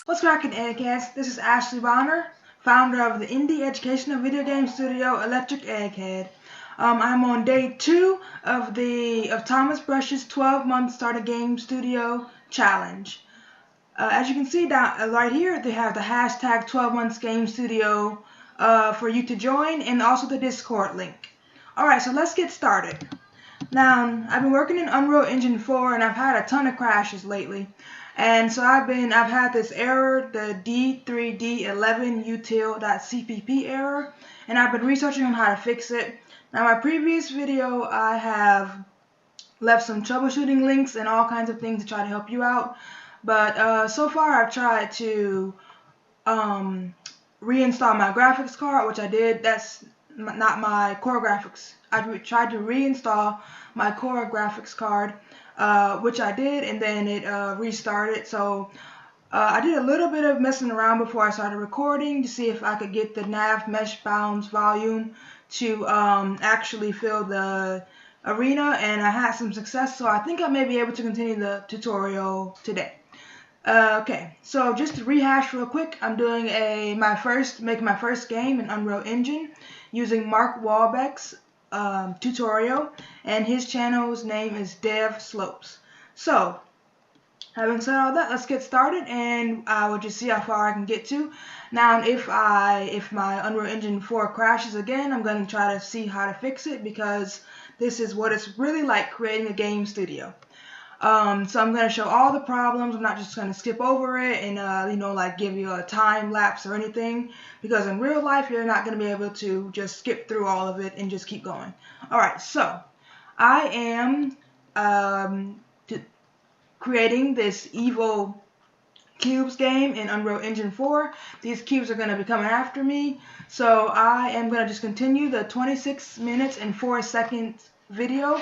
What's crackin', Eggheads? This is Ashleigh, founder of the indie educational video game studio Electric Egghead. I'm on day 2 of Thomas Brush's 12-month Start a Game Studio challenge. As you can see down right here, they have the hashtag 12 months game studio for you to join, and also the Discord link. Alright, so let's get started. Now, I've been working in Unreal Engine 4 and I've had a ton of crashes lately. And so I've had this error, the D3D11util.cpp error, and I've been researching on how to fix it. Now, my previous video, I have left some troubleshooting links and all kinds of things to try to help you out. But so far I've tried to reinstall my graphics card, which I did. That's not my core graphics. I tried to reinstall my core graphics card, which I did, and then it restarted. So I did a little bit of messing around before I started recording to see if I could get the nav mesh bounds volume to actually fill the arena, and I had some success, so I think I may be able to continue the tutorial today. Okay, so just to rehash real quick, I'm doing making my first game in Unreal Engine using Mark Wahlbeck's tutorial, and his channel's name is Dev Slopes. So, having said all that, let's get started, and I will just see how far I can get to. Now, if my Unreal Engine 4 crashes again, I'm going to try to see how to fix it, because this is what it's really like creating a game studio. So I'm going to show all the problems. I'm not just going to skip over it and, like give you a time lapse or anything, because in real life, you're not going to be able to just skip through all of it and just keep going. Alright, so I am creating this evil cubes game in Unreal Engine 4. These cubes are going to be coming after me. So I am going to just continue the 26 minutes and 4 seconds video.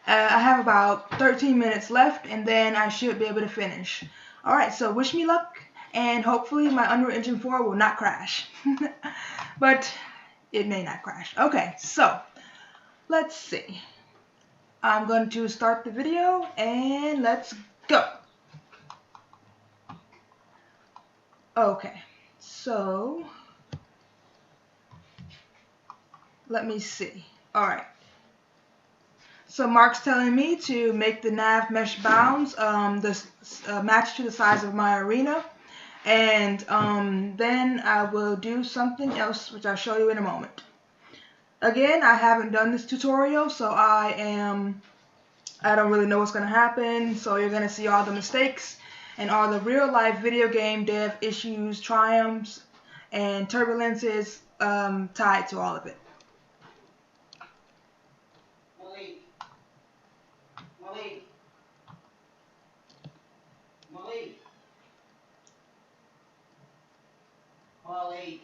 I have about 13 minutes left, and then I should be able to finish. Alright, so wish me luck, and hopefully my Unreal Engine 4 will not crash. But it may not crash. Okay, so let's see. I'm going to start the video, and let's go. Okay, so let me see. Alright. So Mark's telling me to make the nav mesh bounds match to the size of my arena, and then I will do something else, which I'll show you in a moment. Again, I haven't done this tutorial, so I don't really know what's going to happen, so you're going to see all the mistakes and all the real life video game dev issues, triumphs, and turbulences tied to all of it. Molly.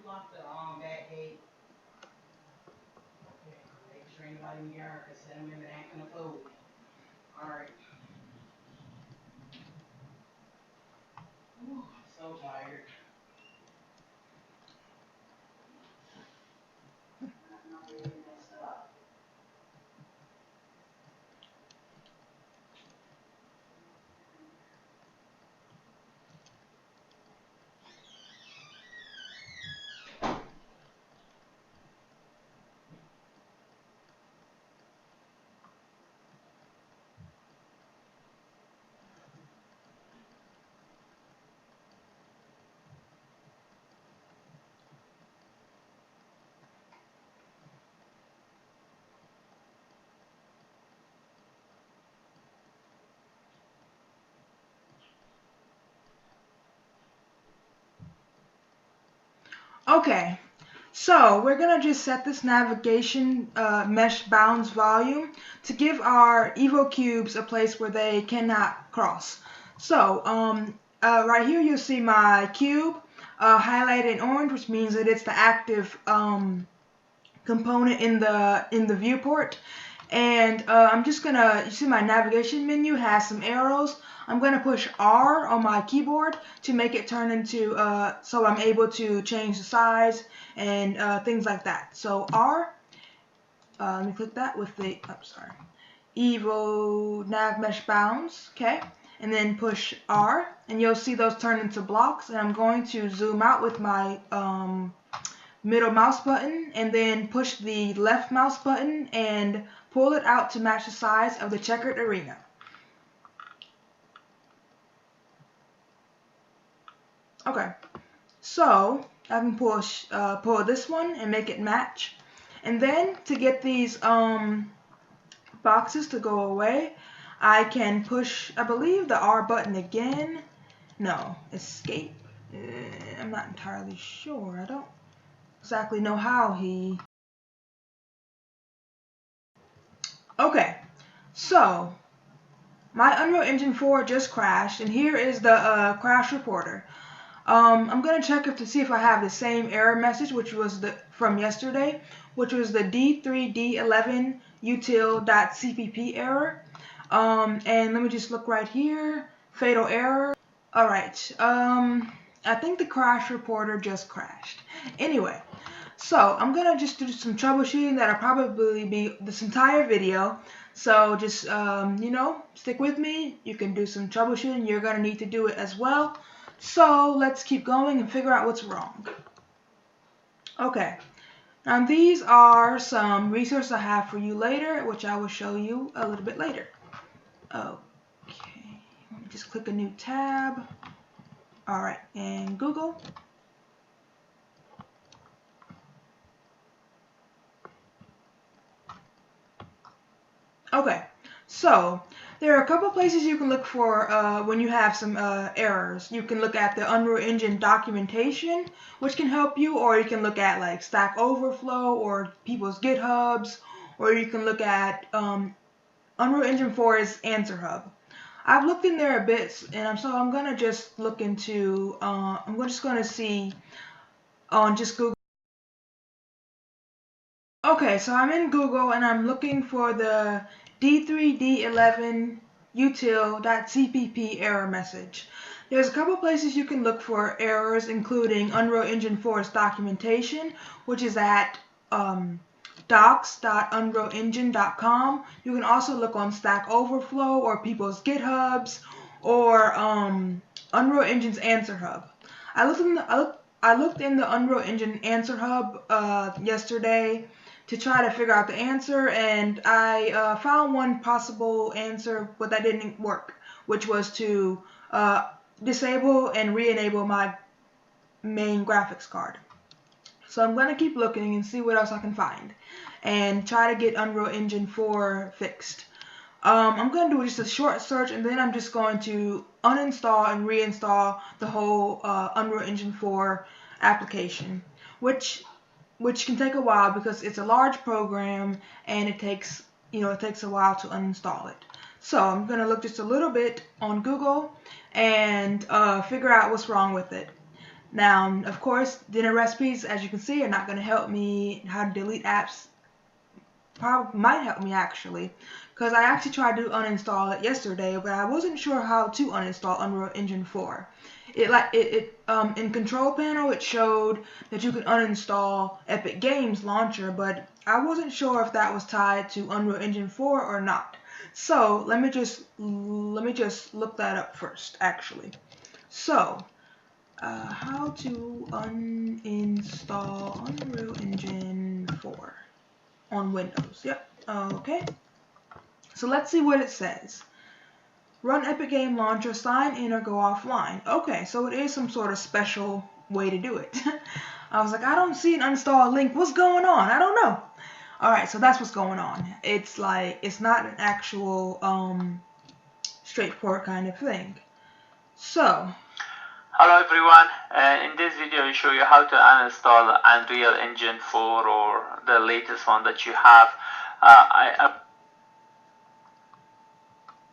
Lock the back gate. Okay, make sure anybody in the yard can send them in and acting a fool. Alright. So tired. Okay, so we're going to just set this navigation mesh bounds volume to give our Evo cubes a place where they cannot cross. So right here you'll see my cube highlighted in orange, which means that it's the active component in the viewport. And I'm just gonna, you see my navigation menu has some arrows. I'm gonna push R on my keyboard to make it turn into, so I'm able to change the size and things like that. So R, let me click that with the, oh, sorry, Evo nav mesh bounds, okay? And then push R, and you'll see those turn into blocks. And I'm going to zoom out with my middle mouse button, and then push the left mouse button and pull it out to match the size of the checkered arena. Okay, so I can pull this one and make it match. And then to get these boxes to go away, I can push, I believe, the R button again. No, escape. I'm not entirely sure. I don't exactly know how he... Okay, so my Unreal Engine 4 just crashed, and here is the crash reporter. I'm gonna check to see if I have the same error message, which was from yesterday, which was the D3D11 util.cpp error. And let me just look right here. Fatal error. All right. I think the crash reporter just crashed. Anyway, so I'm gonna just do some troubleshooting that'll probably be this entire video. So just stick with me. You can do some troubleshooting. You're gonna need to do it as well. So let's keep going and figure out what's wrong. Okay. Now these are some resources I have for you later, which I will show you a little bit later. Okay. Let me just click a new tab. All right, and Google. Okay, so there are a couple places you can look for when you have some errors. You can look at the Unreal Engine documentation, which can help you, or you can look at like Stack Overflow or people's GitHubs, or you can look at Unreal Engine 4's Answer Hub. I've looked in there a bit, and so I'm gonna just look into. I'm just gonna see on just Google. Okay, so I'm in Google and I'm looking for the D3D11 util.cpp error message. There's a couple places you can look for errors, including Unreal Engine 4's documentation, which is at docs.unrealengine.com. You can also look on Stack Overflow or people's GitHubs or Unreal Engine's Answer Hub. I looked in the Unreal Engine Answer Hub yesterday to try to figure out the answer, and I found one possible answer, but that didn't work, which was to disable and re-enable my main graphics card. So I'm going to keep looking and see what else I can find and try to get Unreal Engine 4 fixed. I'm going to do just a short search, and then I'm just going to uninstall and reinstall the whole Unreal Engine 4 application, which can take a while because it's a large program and it takes a while to uninstall it. So I'm going to look just a little bit on Google and figure out what's wrong with it. Now, of course, dinner recipes, as you can see, are not going to help me how to delete apps. Probably might help me actually, because I actually tried to uninstall it yesterday, but I wasn't sure how to uninstall Unreal Engine 4. In Control Panel, it showed that you could uninstall Epic Games Launcher, but I wasn't sure if that was tied to Unreal Engine 4 or not. So let me just look that up first, actually. So how to uninstall Unreal Engine 4 on Windows. Yep. Okay. So let's see what it says. Run Epic Game Launcher, sign in or go offline. Okay, so it is some sort of special way to do it. I was like, I don't see an uninstall link. What's going on? I don't know. Alright, so that's what's going on. It's like, it's not an actual straightforward kind of thing. So, hello everyone, in this video I show you how to uninstall Unreal Engine 4 or the latest one that you have.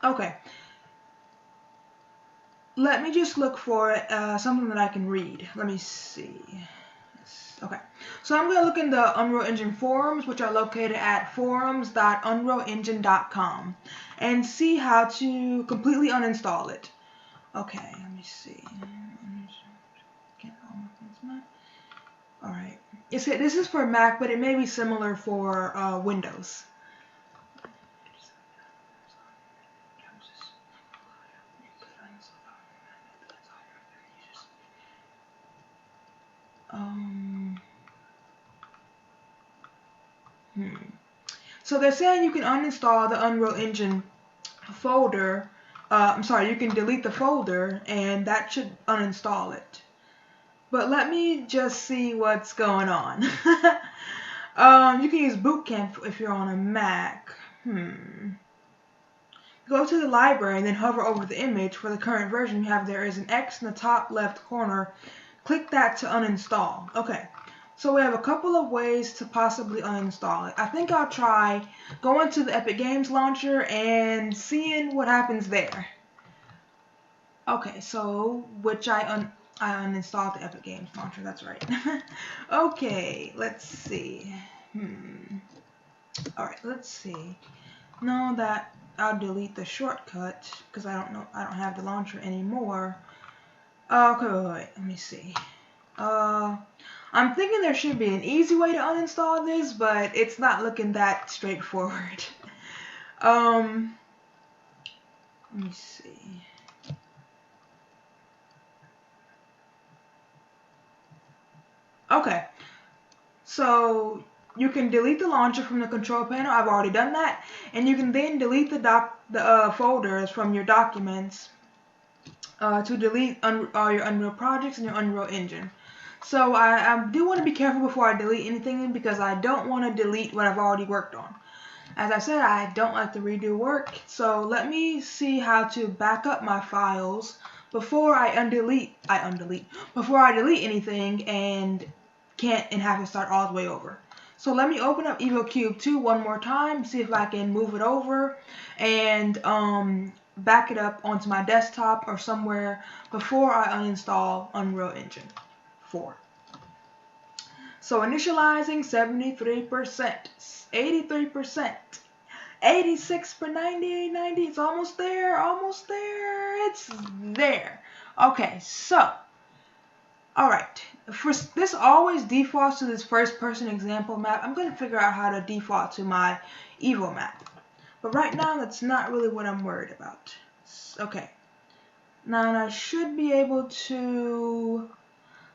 Okay. Let me just look for something that I can read. Let me see. Let's Okay, so I'm going to look in the Unreal Engine forums, which are located at forums.unrealengine.com, and see how to completely uninstall it. Okay, let me see. Alright, this is for Mac, but it may be similar for Windows. So they're saying you can uninstall the Unreal Engine folder. You can delete the folder, and that should uninstall it. But let me just see what's going on. You can use Boot Camp if you're on a Mac. Go to the library and then hover over the image. For the current version you have, there is an X in the top left corner. Click that to uninstall. Okay, so we have a couple of ways to possibly uninstall it. I think I'll try going to the Epic Games launcher and seeing what happens there. Okay, so I uninstalled the Epic Games launcher, that's right. Okay, let's see. Alright, let's see. Know that I'll delete the shortcut because I don't have the launcher anymore. Okay, wait, let me see. I'm thinking there should be an easy way to uninstall this, but it's not looking that straightforward. Let me see. Okay, so you can delete the launcher from the control panel. I've already done that, and you can then delete the folders from your documents to delete all your Unreal projects and your Unreal Engine. So I do want to be careful before I delete anything because I don't want to delete what I've already worked on. As I said, I don't like to redo work, so let me see how to back up my files before I delete anything and have to start all the way over. So let me open up EvoCube 2 one more time, see if I can move it over and back it up onto my desktop or somewhere before I uninstall Unreal Engine 4. So initializing 73%, 83%, 86 per 90, 90, it's almost there, it's there. Okay, so, alright, this always defaults to this first person example map. I'm going to figure out how to default to my Evo map. But right now, that's not really what I'm worried about. Okay, now I should be able to...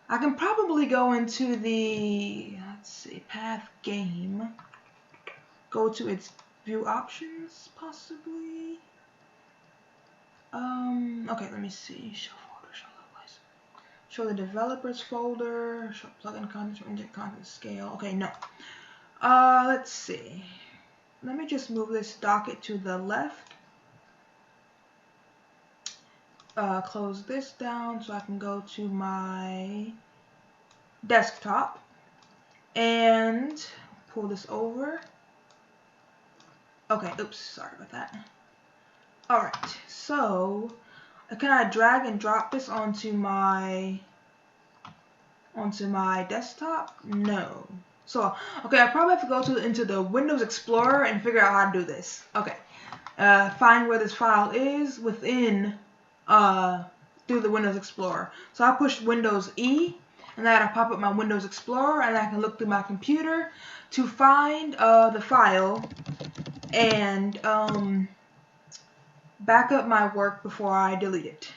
I can probably go into the, let's see, path game, go to its view options, possibly. Okay, let me see, show folder, show levels, show the developers folder, show plugin content, show inject content scale. Okay, no. Let's see. Let me just move this docket to the left. Close this down so I can go to my desktop and pull this over. Okay, oops, sorry about that. Alright, so can I drag and drop this onto my desktop? No. So, okay, I probably have to go into the Windows Explorer and figure out how to do this. Okay, find where this file is within through the Windows Explorer. So I push Windows E, and that'll pop up my Windows Explorer, and I can look through my computer to find the file and back up my work before I delete it.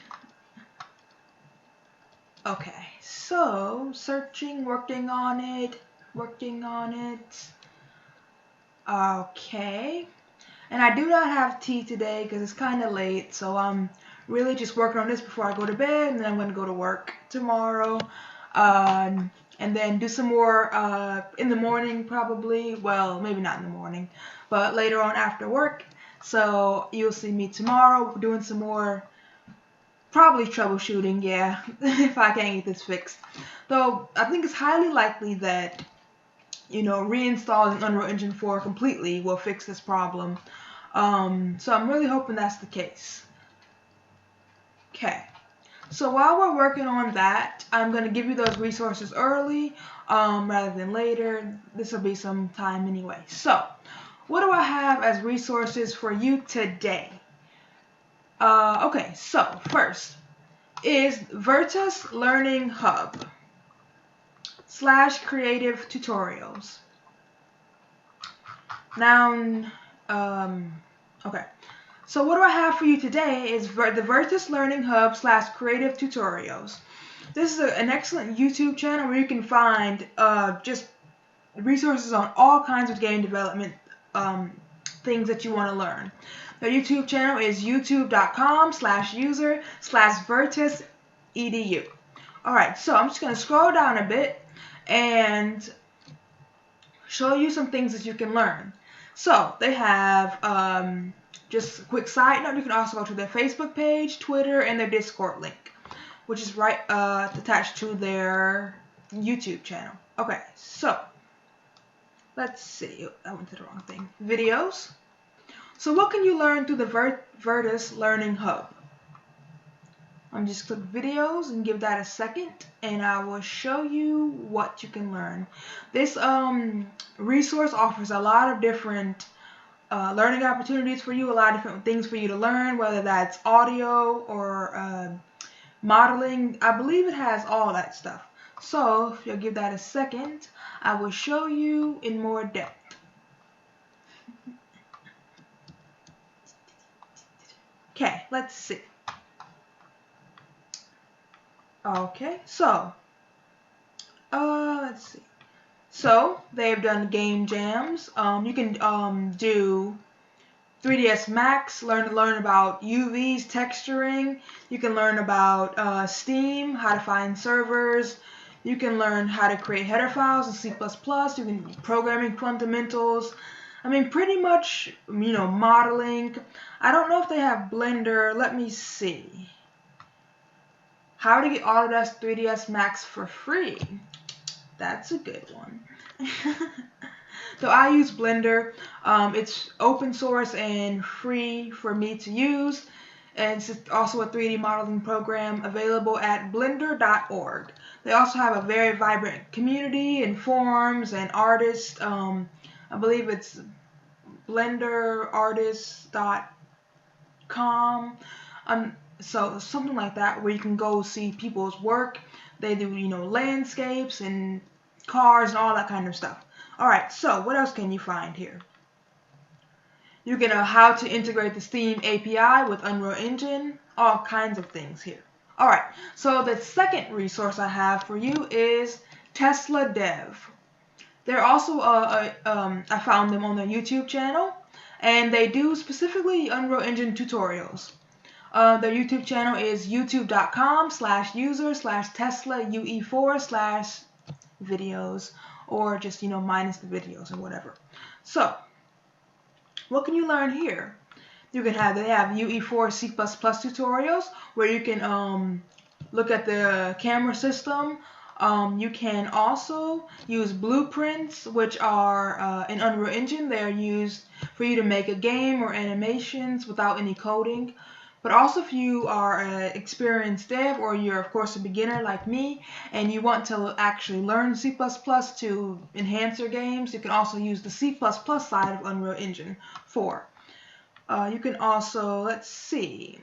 Okay, so searching, working on it. Okay, and I do not have tea today because it's kind of late, so I'm really just working on this before I go to bed, and then I'm going to go to work tomorrow, and then do some more in the morning probably. Well, maybe not in the morning, but later on after work. So you'll see me tomorrow doing some more, probably troubleshooting, yeah, if I can't get this fixed. Though I think it's highly likely that, you know, reinstalling Unreal Engine 4 completely will fix this problem. So I'm really hoping that's the case. Okay, So while we're working on that, I'm going to give you those resources early rather than later. This will be some time anyway. So what do I have as resources for you today? Okay, so first is Virtus Learning Hub / creative tutorials. Now, okay. So what do I have for you today is the Virtus Learning Hub / creative tutorials. This is an excellent YouTube channel where you can find just resources on all kinds of game development things that you want to learn. The YouTube channel is youtube.com/user/virtusedu. Alright, so I'm just going to scroll down a bit and show you some things that you can learn. So they have, just a quick side note, you can also go to their Facebook page, Twitter, and their Discord link, which is right attached to their YouTube channel. Okay, so let's see. I went to the wrong thing. Videos. So what can you learn through the Virtus Learning Hub? I'm just click videos and give that a second, and I will show you what you can learn. This resource offers a lot of different learning opportunities for you, a lot of different things for you to learn, whether that's audio or modeling. I believe it has all that stuff. So if you'll give that a second, I will show you in more depth. Okay, let's see. Okay, so let's see. So they've done game jams. You can do 3ds Max, learn about UVs, texturing. You can learn about Steam, how to find servers. You can learn how to create header files in C++. You can programming fundamentals. I mean, pretty much, modeling. I don't know if they have Blender. Let me see. How to get Autodesk 3ds Max for free. That's a good one. So I use Blender. It's open source and free for me to use. And it's also a 3D modeling program available at blender.org. They also have a very vibrant community and forums and artists. I believe it's blenderartists.com. So something like that, where you can go see people's work. They do, landscapes and cars and all that kind of stuff. Alright, so what else can you find here? You can how to integrate the Steam API with Unreal Engine, all kinds of things here. Alright, so the second resource I have for you is Tesla Dev. They're also, I found them on their YouTube channel, and they do specifically Unreal Engine tutorials. Their YouTube channel is youtube.com/user/TeslaUE4/videos, or just, minus the videos or whatever. So, what can you learn here? They have UE4 C++ tutorials where you can look at the camera system. You can also use blueprints, which are in Unreal Engine. They are used for you to make a game or animations without any coding. But also if you are an experienced dev, or you're of course a beginner like me, and you want to actually learn C++ to enhance your games, you can also use the C++ side of Unreal Engine 4. You can also, let's see,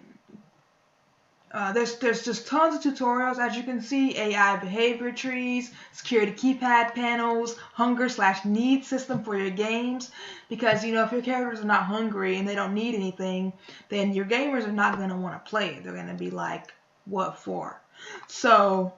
there's just tons of tutorials, as you can see, AI behavior trees, security keypad panels, hunger/need system for your games, because if your characters are not hungry and they don't need anything, then your gamers are not going to want to play it. They're going to be like, what for? So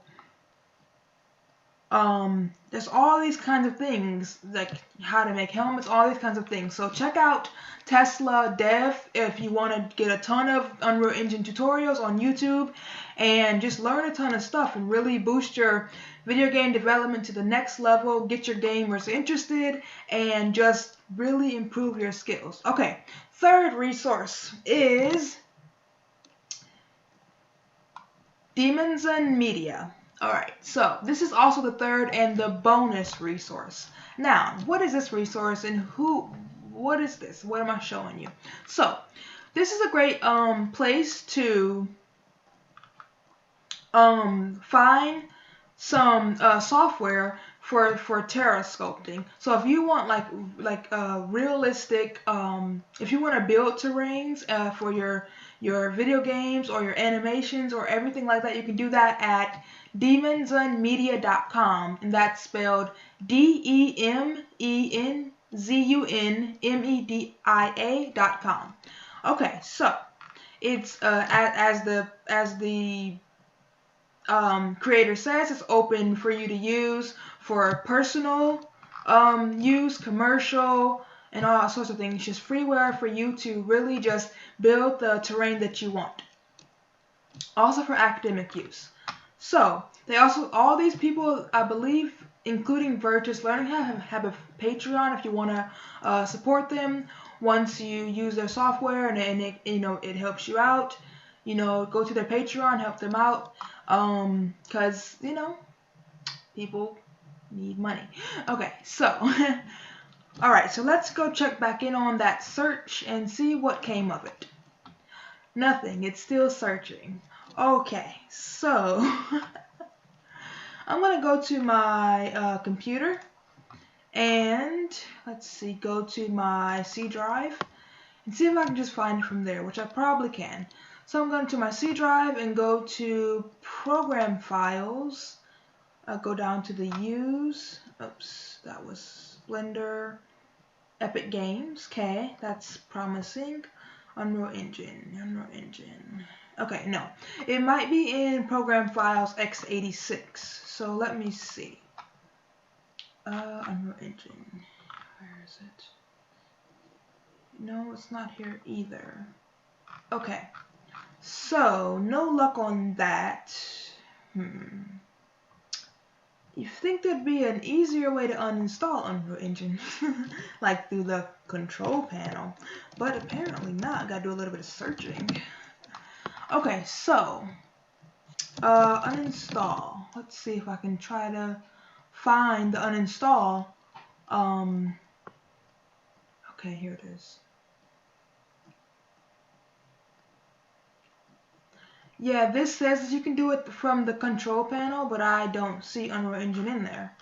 there's all these kinds of things, like how to make helmets, all these kinds of things. So check out Tesla Dev if you want to get a ton of Unreal Engine tutorials on YouTube and just learn a ton of stuff and really boost your video game development to the next level, get your gamers interested, and just really improve your skills. Okay, third resource is Demons and Media. Alright, so this is also the third and the bonus resource. Now, what is this resource and what is this? What am I showing you? So, this is a great place to find some software for terra sculpting. So if you want like realistic, if you want to build terrains for your video games or your animations or everything like that, you can do that at demonzunmedia.com, and that's spelled DEMENZUNMEDIA.com. Okay, so it's as the creator says, it's open for you to use for personal use, commercial, and all sorts of things. It's just freeware for you to really just build the terrain that you want. Also for academic use. So they also, all these people, I believe, including Virtus Learning, have a Patreon if you want to support them. Once you use their software and it, it helps you out, go to their Patreon, help them out, because people need money. Okay, so all right, so let's go check back in on that search and see what came of it. Nothing. It's still searching. Okay, so I'm gonna go to my computer and let's see, go to my C drive and see if I can just find it from there, which I probably can. So I'm going to my C drive and go to Program Files. I'll go down to the Use. Oops, that was Blender, Epic Games. Okay, that's promising. Unreal Engine. Okay, no. It might be in Program Files x86. So let me see. Unreal Engine. Where is it? No, it's not here either. Okay. So, no luck on that. You think there'd be an easier way to uninstall Unreal Engine, like through the control panel, but apparently not. Gotta do a little bit of searching. Okay, so, uninstall. Let's see if I can try to find the uninstall. Okay, here it is. Yeah, this says that you can do it from the control panel, but I don't see Unreal Engine in there.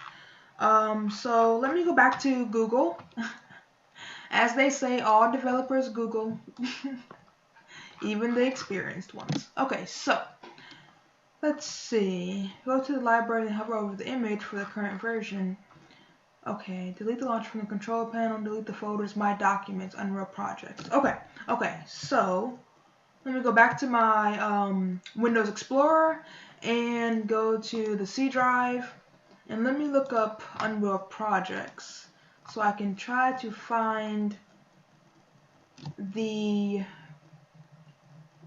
So let me go back to Google. As they say, all developers Google, even the experienced ones. Okay, so let's see. Go to the library and hover over the image for the current version. Okay, delete the launcher from the control panel, delete the folders, my documents, Unreal projects. Okay, so let me go back to my Windows Explorer and go to the C drive and let me look up Unreal projects so I can try to find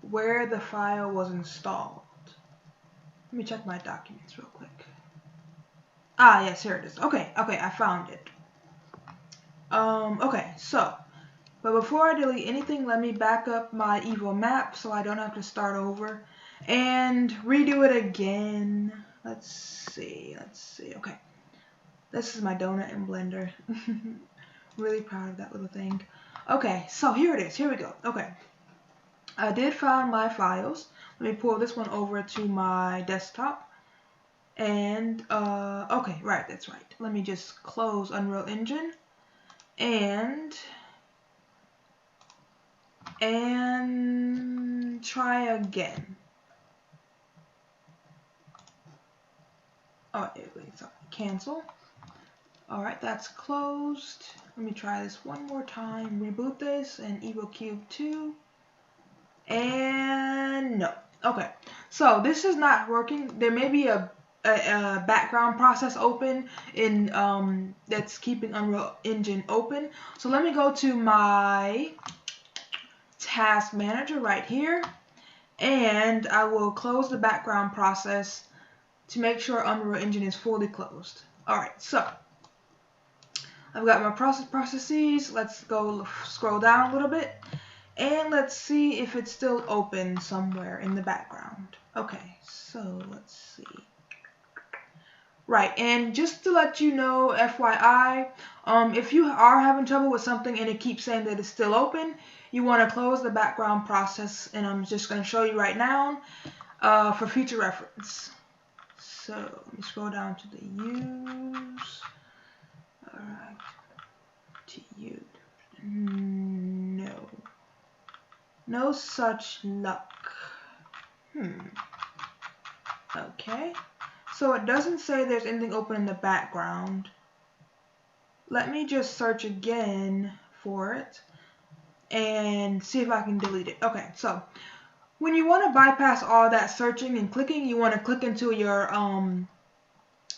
where the file was installed. Let me check my documents real quick. Ah, yes, here it is. Okay, I found it. Okay, so, but before I delete anything, let me back up my Evo map so I don't have to start over and redo it again. Let's see. Okay, this is my donut in Blender. Really proud of that little thing. Okay, so here it is. Here we go. Okay, I did find my files. Let me pull this one over to my desktop. And, okay, right, that's right. Let me just close Unreal Engine and try again. Oh, wait, sorry. Cancel. Alright, that's closed. Let me try this one more time. Reboot this and Evo Cube 2. And no. Okay, so this is not working. There may be a background process open in that's keeping Unreal Engine open. So let me go to my task manager right here and I will close the background process to make sure Unreal Engine is fully closed. Alright, so I've got my processes. Let's go scroll down a little bit and let's see if it's still open somewhere in the background. Okay, so let's see. Right, and just to let you know, FYI, if you are having trouble with something and it keeps saying that it's still open, you want to close the background process, and I'm just going to show you right now. for future reference. So let me scroll down to the use. Alright. To use. No. No such luck. Okay. So it doesn't say there's anything open in the background. Let me just search again for it and see if I can delete it. Okay, so when you want to bypass all that searching and clicking, you want to click into your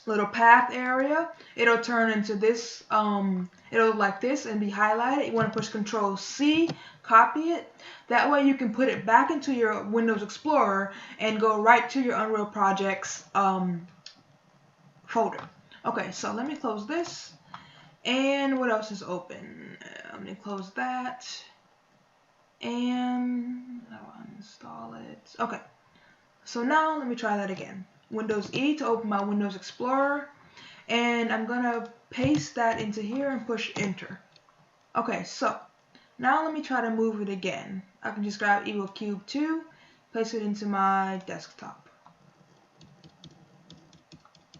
little path area. It'll turn into this, it'll look like this and be highlighted. You want to push Control C, copy it. That way you can put it back into your Windows Explorer and go right to your Unreal Projects folder. Okay, so let me close this. And what else is open? Let me close that. And I'll uninstall it. Okay, so now let me try that again. Windows E to open my Windows Explorer. And I'm going to paste that into here and push enter. Okay, so now let me try to move it again. I can just grab Eagle Cube 2, place it into my desktop.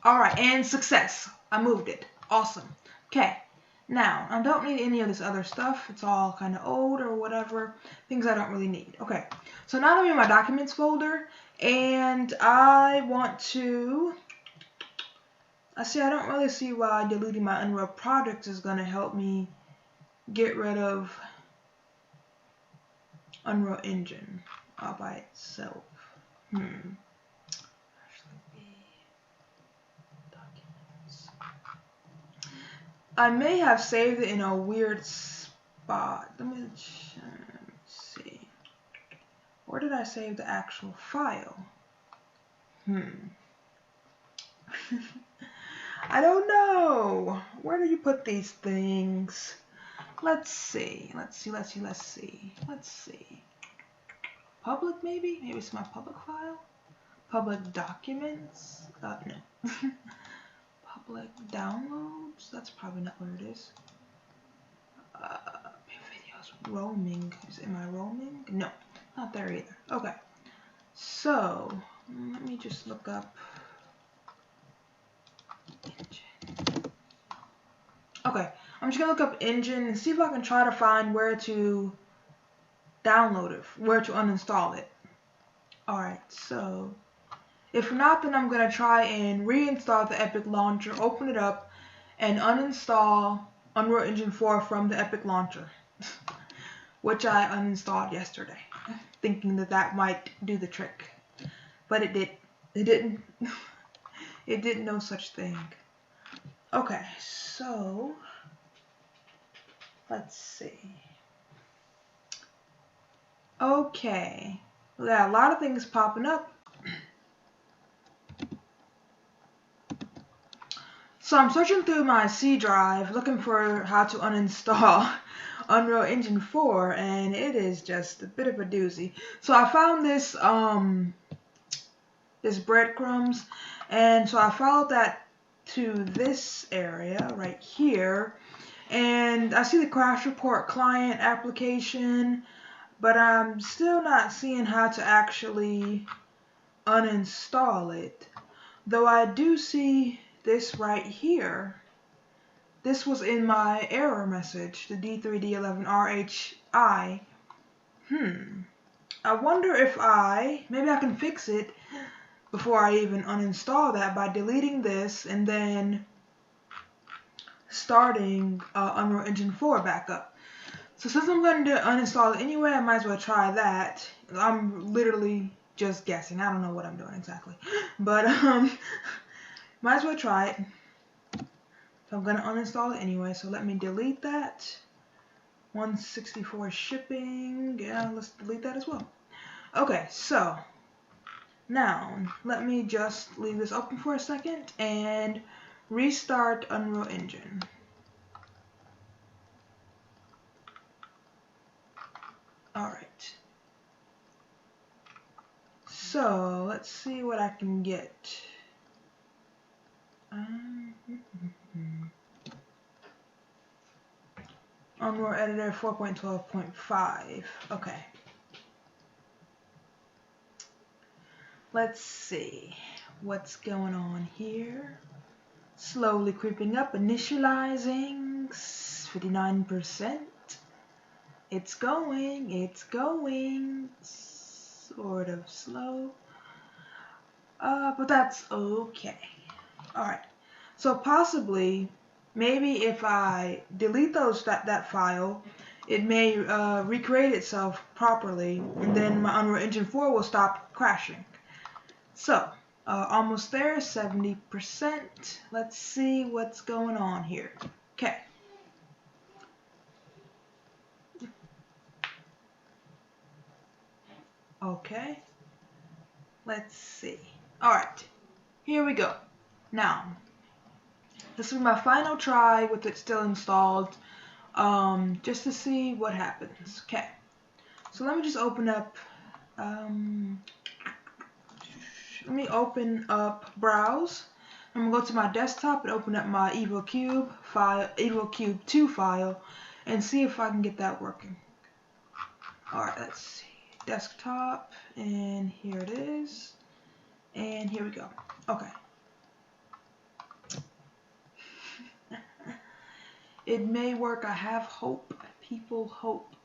Alright, and success. I moved it. Awesome. Okay, now I don't need any of this other stuff. It's all kind of old or whatever. Things I don't really need. Okay, so now I'm in my documents folder and I want to... I don't really see why deleting my Unreal projects is going to help me get rid of Unreal Engine all by itself. I may have saved it in a weird spot. Let me see. Where did I save the actual file? I don't know. Where do you put these things? Let's see. Public maybe? Maybe it's my public file? Public documents? No. Public downloads? That's probably not where it is. Videos. Roaming. Am I roaming? No, not there either. Okay. So, let me just look up Engine. Okay, I'm just gonna look up Engine and see if I can try to find where to download it, where to uninstall it. Alright, so if not, then I'm gonna try and reinstall the Epic Launcher, open it up, and uninstall Unreal Engine 4 from the Epic Launcher, which I uninstalled yesterday, thinking that that might do the trick, but it didn't. It did no such thing. Okay, so let's see. Okay, we got a lot of things popping up. So I'm searching through my C drive looking for how to uninstall Unreal Engine 4, and it is just a bit of a doozy. So I found this this breadcrumbs, and so I followed that to this area right here, and I see the crash report client application, but I'm still not seeing how to actually uninstall it, though I do see this right here. This was in my error message, the D3D11RHI. I wonder if maybe I can fix it before I even uninstall that by deleting this and then starting Unreal Engine 4 back up. So since I'm going to uninstall it anyway, I might as well try that. I'm literally just guessing. I don't know what I'm doing exactly. But might as well try it. So I'm going to uninstall it anyway. So let me delete that. 164 shipping. Yeah, let's delete that as well. Okay, so now let me just leave this open for a second and restart Unreal Engine. Alright. So let's see what I can get. Unreal Editor 4.12.5. Okay. Let's see what's going on here. Slowly creeping up, initializing 59%. It's going, sort of slow, but that's okay. Alright, so possibly, maybe if I delete that file, it may recreate itself properly, and then my Unreal Engine 4 will stop crashing. So, almost there, 70%. Let's see what's going on here. Okay. Okay. Let's see. Alright, here we go. Now, this is my final try with it still installed, just to see what happens. Okay. So let me just open up, Browse. I'm gonna go to my desktop and open up my EvoCube file, EvoCube 2 file, and see if I can get that working. Alright, let's see. Desktop, and here it is. And here we go. Okay. It may work. I have hope. People hope.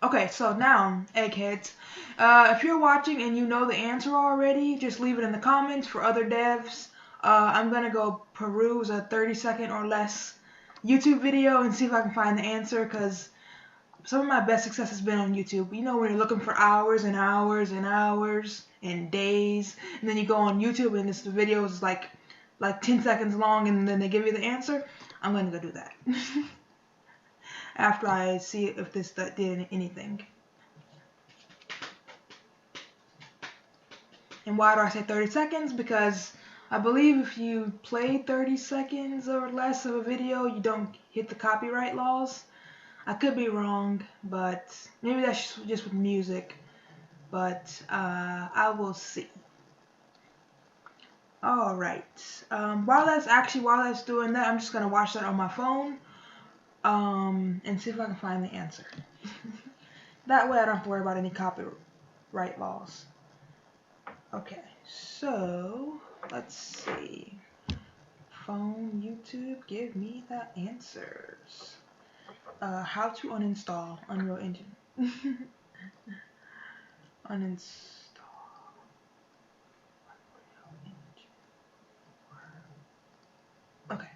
Okay, so now, Eggheads, if you're watching and you know the answer already, just leave it in the comments for other devs. I'm gonna go peruse a 30-second or less YouTube video and see if I can find the answer, because some of my best success has been on YouTube. You know, when you're looking for hours and hours and hours and days, and then you go on YouTube and the video is like 10 seconds long, and then they give you the answer. I'm gonna go do that after I see if this did anything. And why do I say 30 seconds? Because I believe if you play 30 seconds or less of a video, you don't hit the copyright laws. I could be wrong, but maybe that's just with music. But I will see. Alright. While that's doing that, I'm just gonna watch that on my phone. And see if I can find the answer. That way I don't have to worry about any copyright laws. Okay, so let's see. Phone, YouTube, give me the answers. How to uninstall Unreal Engine. Uninstall Unreal Engine. Okay.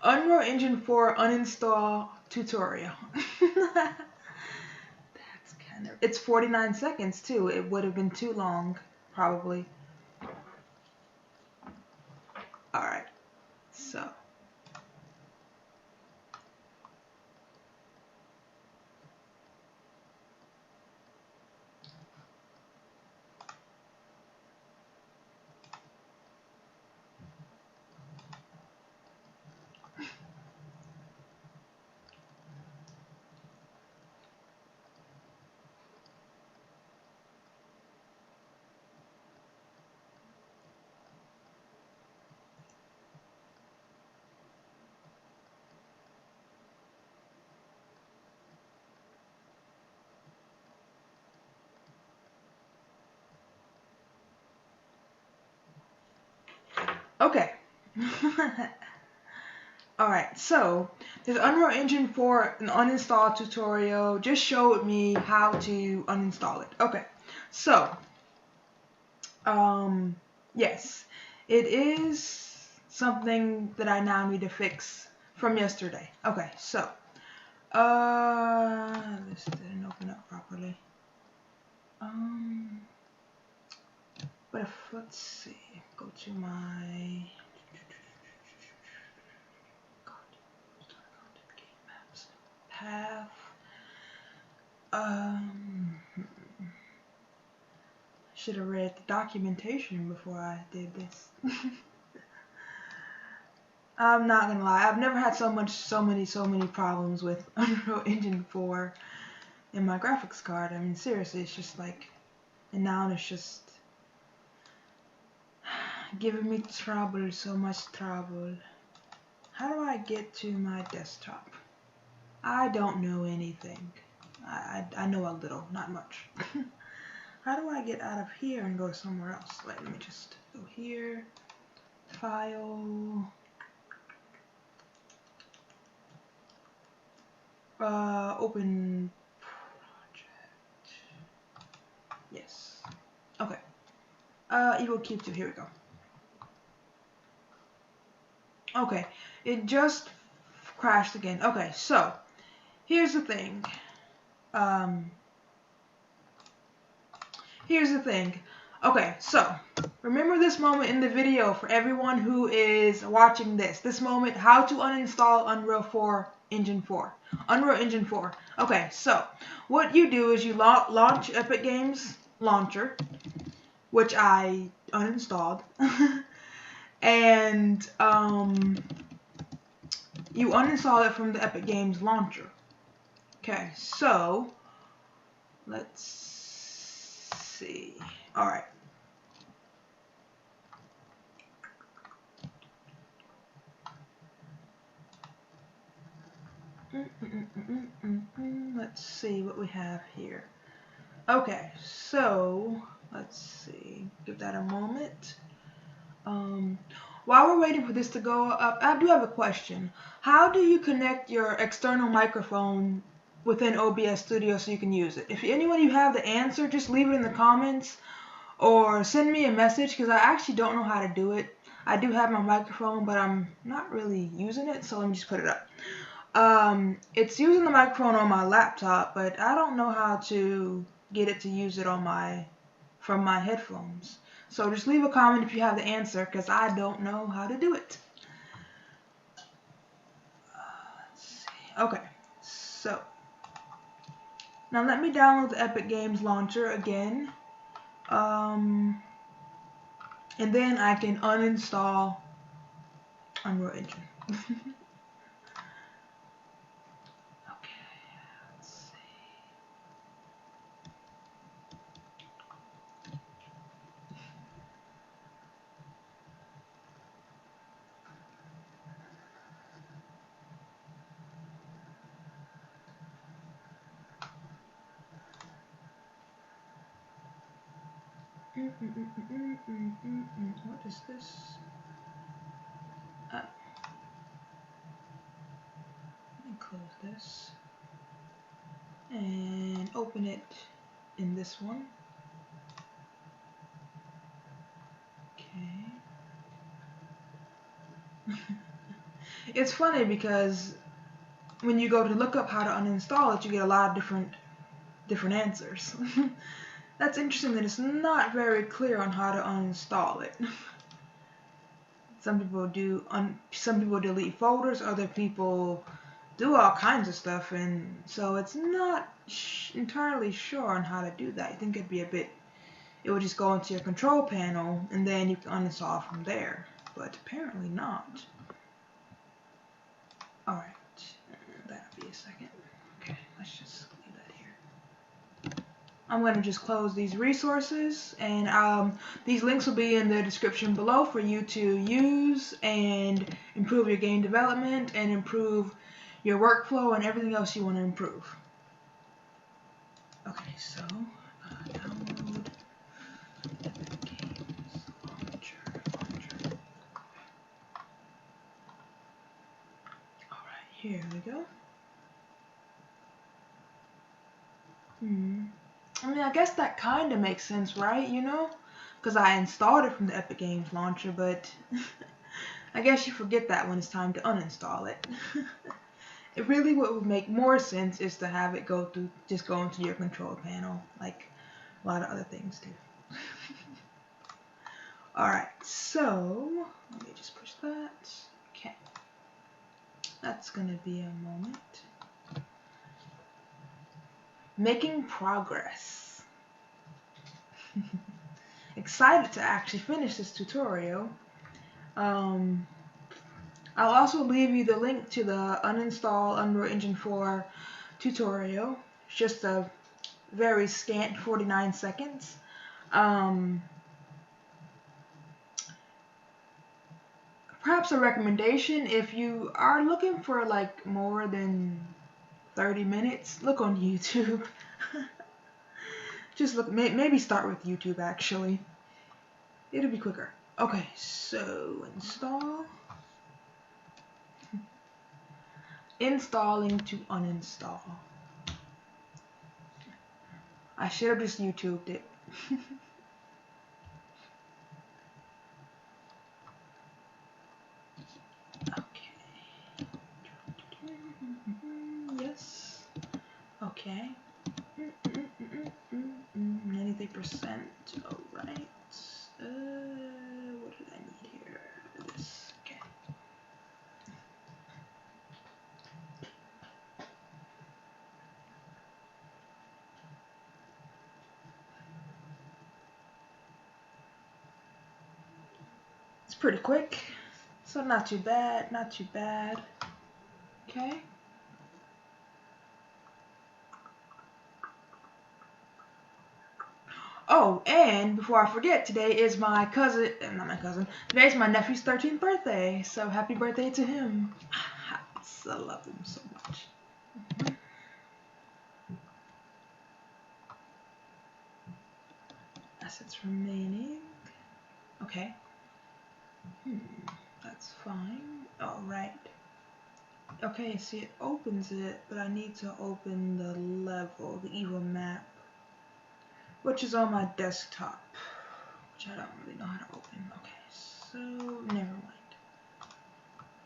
Unreal Engine 4 uninstall tutorial. That's kind of... It's 49 seconds too. It would have been too long, probably. Alright, so. Okay. Alright, so this Unreal Engine 4 an uninstall tutorial just showed me how to uninstall it. Okay, so yes, it is something that I now need to fix from yesterday. Okay, so this didn't open up properly. But if, let's see, go to my path. Should have read the documentation before I did this. I'm not gonna lie, I've never had so many problems with Unreal Engine 4 in my graphics card. I mean, seriously, it's just like, and now it's just giving me trouble, so much trouble. How do I get to my desktop? I don't know anything. I know a little, not much. How do I get out of here and go somewhere else? Wait, let me just go here. File. Open project. Yes. Okay. Equal cube 2. Here we go. Okay. It just crashed again. Okay, so here's the thing. Here's the thing. Okay, so remember this moment in the video for everyone who is watching this. This moment, how to uninstall Unreal 4 Engine 4. Unreal Engine 4. Okay, so what you do is you launch Epic Games Launcher, which I uninstalled, and you uninstall it from the Epic Games Launcher. Okay, so let's see. All right. Let's see what we have here. Okay, so let's see. Give that a moment. While we're waiting for this to go up, I do have a question. How do you connect your external microphone within OBS Studio so you can use it? If anyone you have the answer, just leave it in the comments or send me a message because I actually don't know how to do it. I do have my microphone, but I'm not really using it, so let me just put it up. It's using the microphone on my laptop, but I don't know how to get it to use it on from my headphones. So just leave a comment if you have the answer, because I don't know how to do it. Let's see. Okay, so now let me download the Epic Games Launcher again, and then I can uninstall Unreal Engine. What is this? Let me close this and open it in this one. Okay. It's funny because when you go to look up how to uninstall it, you get a lot of different answers. That's interesting that it's not very clear on how to uninstall it. Some people delete folders, other people do all kinds of stuff, and so it's not entirely sure on how to do that. I think it would just go into your control panel and then you can uninstall from there, but apparently not. Alright, that'll be a second. Okay, let's just leave that here. I'm going to just close these resources, and these links will be in the description below for you to use and improve your game development and improve your workflow and everything else you want to improve. Okay, so download Epic Games Launcher. Alright, here we go. I mean, I guess that kind of makes sense, right? You know? Because I installed it from the Epic Games Launcher, but I guess you forget that when it's time to uninstall it. It really what would make more sense is to have it just go into your control panel, like a lot of other things do. Alright, so let me just push that. Okay. That's gonna be a moment. Making progress. Excited to actually finish this tutorial. I'll also leave you the link to the uninstall Unreal Engine 4 tutorial. It's just a very scant 49 seconds. Perhaps a recommendation if you are looking for like more than 30 minutes. Look on YouTube. Just look, maybe start with YouTube actually. It'll be quicker. Okay, so install. Installing to uninstall. I should have just YouTubed it. Okay. Yes. Okay. 93%. Alright. What did I need here? This. Okay. It's pretty quick. So not too bad. Not too bad. Okay. Oh, and before I forget, today is my cousin, not my cousin, today's my nephew's 13th birthday, so happy birthday to him. I so love him so much. Assets remaining. Okay. That's fine. Alright. Okay, see, it opens it, but I need to open the level, the evil map, which is on my desktop, which I don't really know how to open. Okay, so never mind.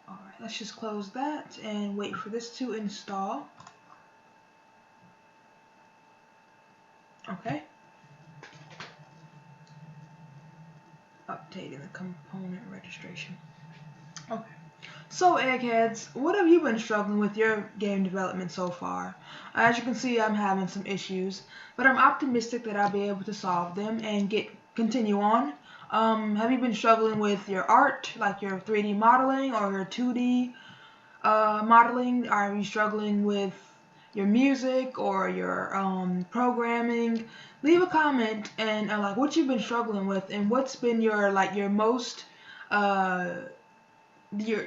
Alright, let's just close that and wait for this to install. Okay. Updating the component registration. Okay. So, Eggheads, what have you been struggling with your game development so far? As you can see, I'm having some issues, but I'm optimistic that I'll be able to solve them and continue on. Have you been struggling with your art, like your 3D modeling or your 2D modeling? Are you struggling with your music or your programming? Leave a comment and like what you've been struggling with and what's been your most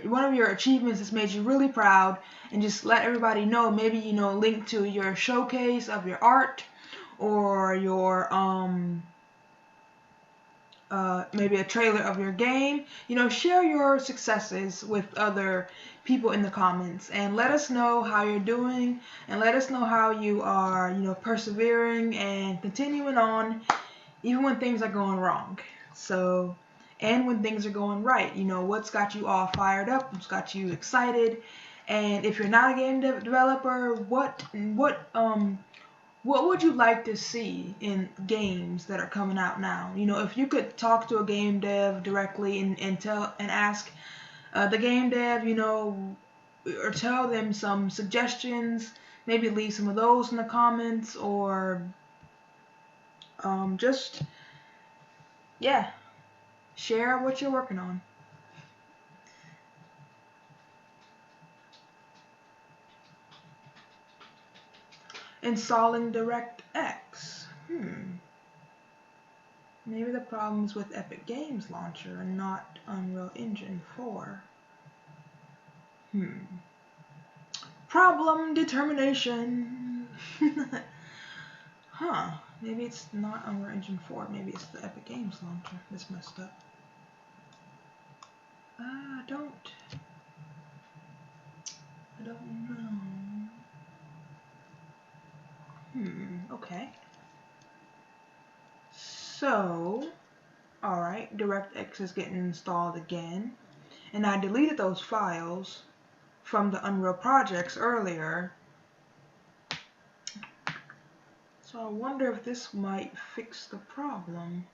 one of your achievements that's made you really proud, and just let everybody know. Maybe link to your showcase of your art or your maybe a trailer of your game. Share your successes with other people in the comments and let us know how you're doing, and let us know how you are persevering and continuing on even when things are going wrong. So, and when things are going right, what's got you all fired up, what's got you excited. And if you're not a game developer, what would you like to see in games that are coming out now? If you could talk to a game dev directly and ask the game dev, or tell them some suggestions, maybe leave some of those in the comments, or just, yeah, share what you're working on. Installing DirectX. Maybe the problem's with Epic Games Launcher and not Unreal Engine 4. Problem determination. Huh. Maybe it's not Unreal Engine 4. Maybe it's the Epic Games Launcher that's messed up. I don't know. Okay. So, alright, DirectX is getting installed again. And I deleted those files from the Unreal projects earlier. So I wonder if this might fix the problem.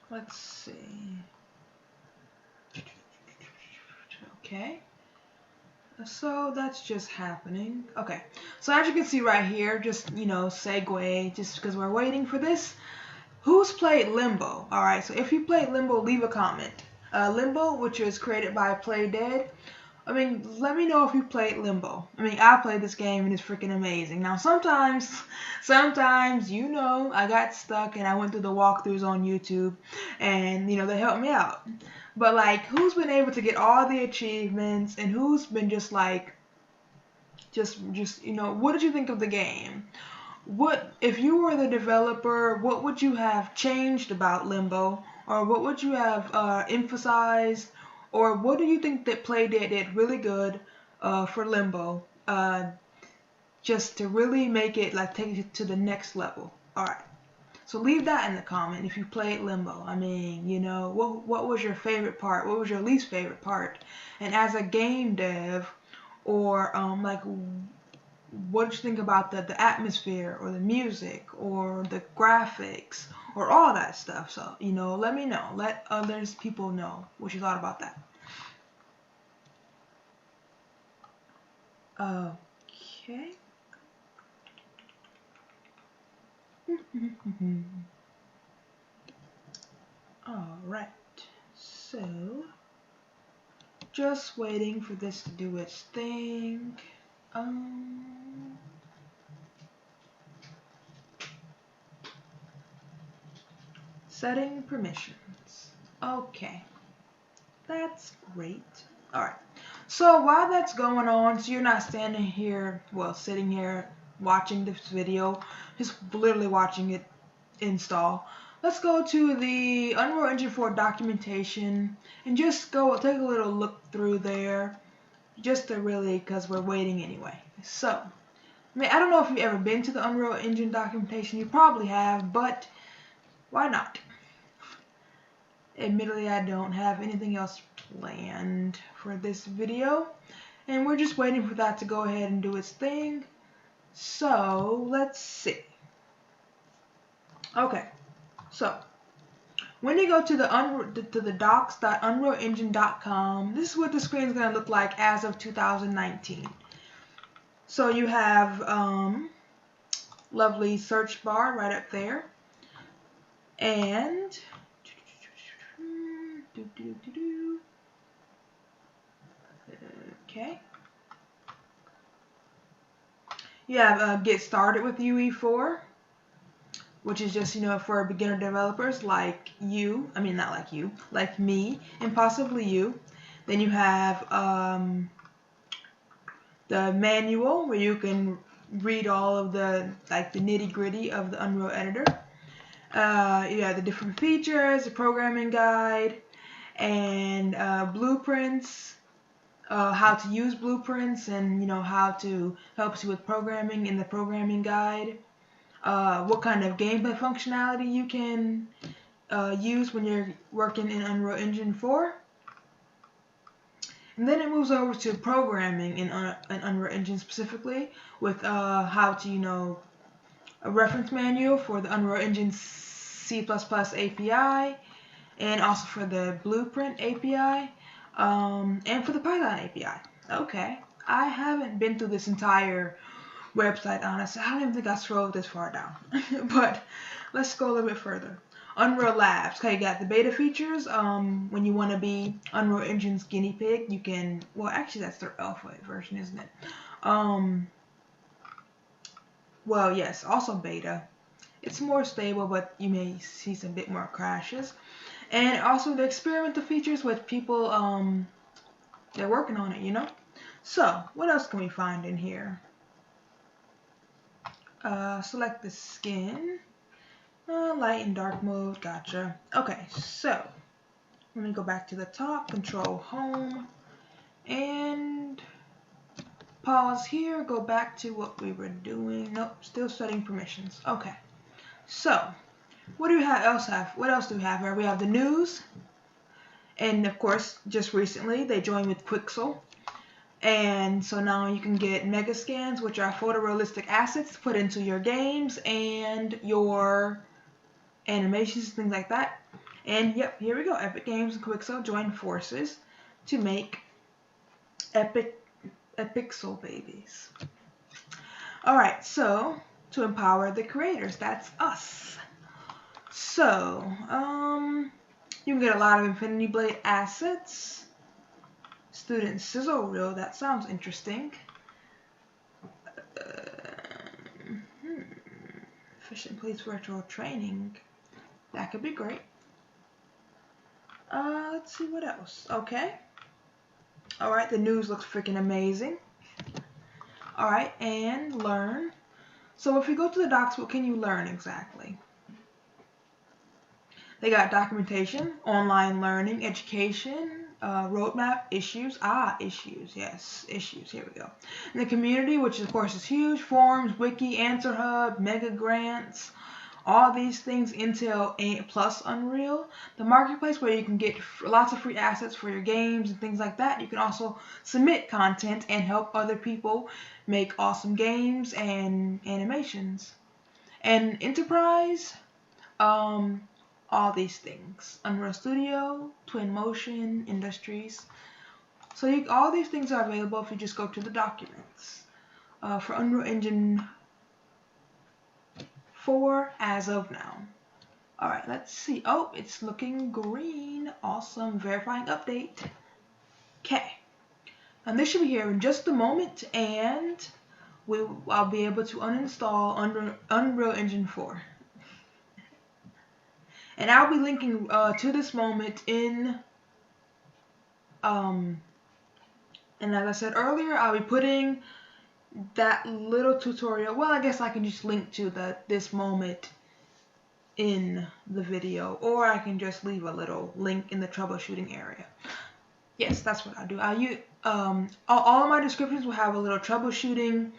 Let's see. Okay. So that's just happening. Okay. So as you can see right here, just, segue, just because we're waiting for this. Who's played Limbo? Alright, so if you played Limbo, leave a comment. Limbo, which was created by Play Dead, I mean, let me know if you played Limbo. I mean, I played this game and it's freaking amazing. Now, sometimes, I got stuck and I went through the walkthroughs on YouTube and, they helped me out. But, like, who's been able to get all the achievements and who's been just, like, what did you think of the game? What, if you were the developer, what would you have changed about Limbo? Or what would you have emphasized? Or what do you think that Playdead did really good for Limbo? Just to really make it, like, take it to the next level. Alright. So leave that in the comment if you played Limbo. I mean, what was your favorite part? What was your least favorite part? And as a game dev, or like, what did you think about the atmosphere or the music or the graphics or all that stuff? So, let me know. Let others people know what you thought about that. Okay. Alright. So, just waiting for this to do its thing. Setting permissions. Okay. That's great. Alright. So while that's going on, so you're not sitting here watching this video, just literally watching it install. Let's go to the Unreal Engine 4 documentation and just go take a little look through there, just to really, because we're waiting anyway. So, I mean, I don't know if you've ever been to the Unreal Engine documentation. You probably have, but why not? Admittedly, I don't have anything else planned for this video, and we're just waiting for that to go ahead and do its thing. So, let's see. Okay, so when you go to the docs.unrealengine.com, this is what the screen is going to look like as of 2019. So you have lovely search bar right up there, and okay, you have get started with UE4, which is just, for beginner developers like you. I mean, not like you, like me, and possibly you. Then you have the manual, where you can read all of the nitty-gritty of the Unreal Editor. You have the different features, the programming guide, and blueprints, how to use blueprints, and how to help you with programming in the programming guide. What kind of gameplay functionality you can use when you're working in Unreal Engine 4. And then it moves over to programming in Unreal Engine specifically, with how to, a reference manual for the Unreal Engine C++ API, and also for the Blueprint API, and for the Python API. Okay, I haven't been through this entire website, honestly. I don't even think I scrolled this far down. But let's go a little bit further. Unreal Labs. Okay, you got the beta features. When you want to be Unreal Engine's guinea pig, you can, well, actually that's their alpha version, isn't it? Well, yes, also beta. It's more stable, but you may see some bit more crashes. And also the experimental features with people, they're working on it, So, what else can we find in here? Select the skin. Light and dark mode, gotcha. Okay, so let me go back to the top, Control Home, and pause here, go back to what we were doing. Nope, still setting permissions. Okay, so what do we else have? What else do we have here? We have the news, and of course, just recently they joined with Quixel. And so now you can get mega scans, which are photorealistic assets put into your games and your animations, things like that. And yep, here we go. Epic Games and Quixel join forces to make Epixel babies. Alright, so to empower the creators, that's us. So, you can get a lot of Infinity Blade assets. Student sizzle reel. That sounds interesting. Efficient police virtual training. That could be great. Let's see what else. Okay. Alright, the news looks freaking amazing. Alright, and learn. So if you go to the docs, what can you learn exactly? They got documentation, online learning, education, roadmap, issues. Issues. Yes, issues. Here we go. And the community, which of course is huge. Forums, wiki, answer hub, mega grants. All these things, Intel plus Unreal. The marketplace, where you can get lots of free assets for your games and things like that. You can also submit content and help other people make awesome games and animations. And Enterprise, all these things. Unreal Studio, Twinmotion, Industries. So all these things are available if you just go to the documents. For Unreal Engine 4 as of now. Alright, let's see. Oh, it's looking green. Awesome. Verifying update. Okay. And this should be here in just a moment, and I'll be able to uninstall Unreal Engine 4. And I'll be linking to this moment in, and as I said earlier, I'll be putting that little tutorial. Well, I guess I can just link to this moment in the video, or I can just leave a little link in the troubleshooting area. Yes, that's what I do. All of my descriptions will have a little troubleshooting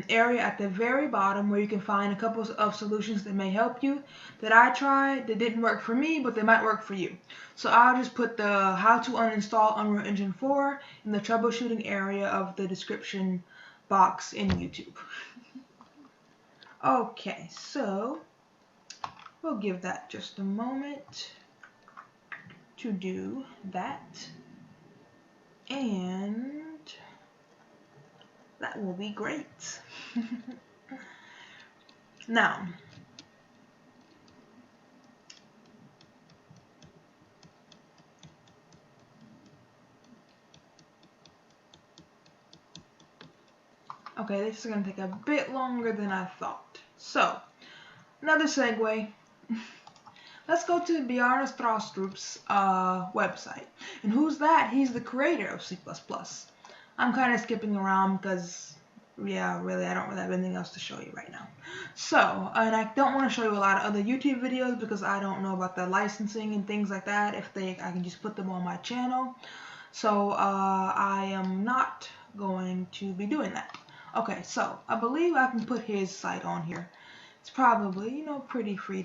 area at the very bottom, where you can find a couple of solutions that may help you, that I tried, that didn't work for me, but they might work for you. So I'll just put the how to uninstall Unreal Engine 4 in the troubleshooting area of the description box in YouTube. Okay, so we'll give that just a moment to do that, and that will be great. Now, okay, this is going to take a bit longer than I thought. So, another segue. Let's go to Bjarne Stroustrup's website. And who's that? He's the creator of C++. I'm kind of skipping around because, yeah, really, I don't really have anything else to show you right now. So, and I don't want to show you a lot of other YouTube videos because I don't know about the licensing and things like that. I can just put them on my channel. So, I am not going to be doing that. Okay, so I believe I can put his site on here. It's probably, pretty free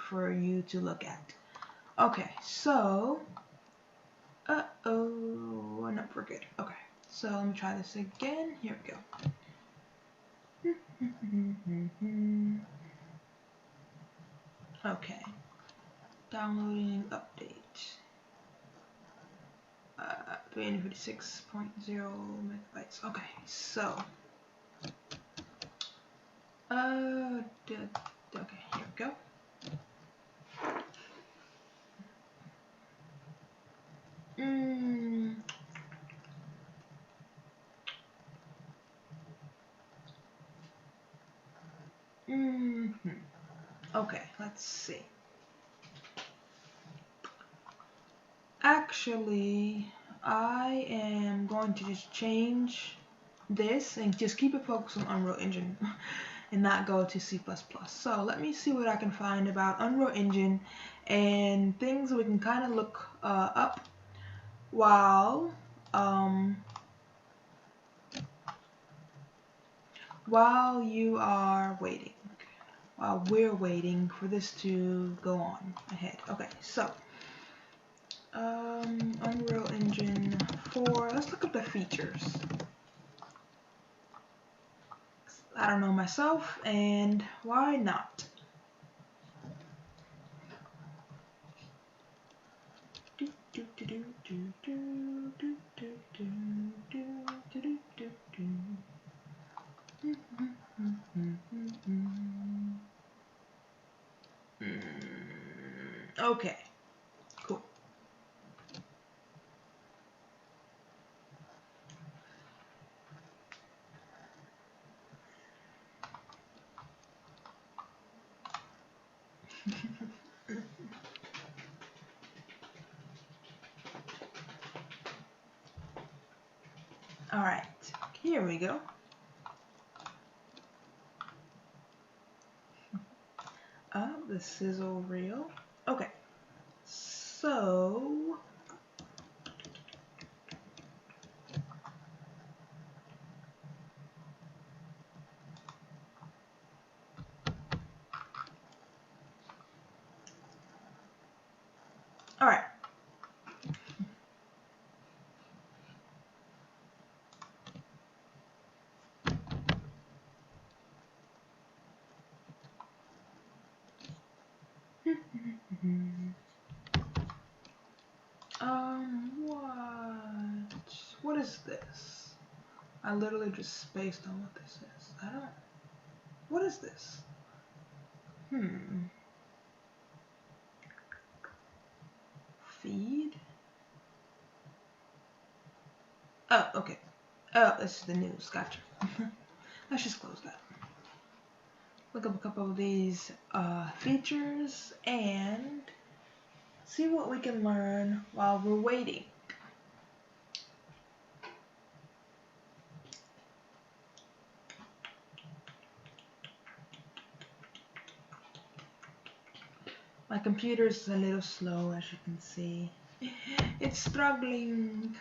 for you to look at. Okay, so, nope, we're good. Okay, so let me try this again. Here we go. Okay, downloading update. 356.0 megabytes. Okay, so, okay, here we go. Okay, let's see. Actually, I am going to just change this and just keep it focused on Unreal Engine and not go to C++. So let me see what I can find about Unreal Engine and things that we can kind of look up while you are waiting, while we're waiting for this to go on ahead. Okay, so Unreal Engine 4, let's look up the features. I don't know myself, and why not? Okay, cool. Here we go. The sizzle reel. Okay. So all right. What is this? I literally just spaced on what this is. What is this? Feed? Oh, okay. Oh, this is the news. Gotcha. Let's just close that. Look up a couple of these features and see what we can learn while we're waiting. My computer is a little slow, as you can see. It's struggling.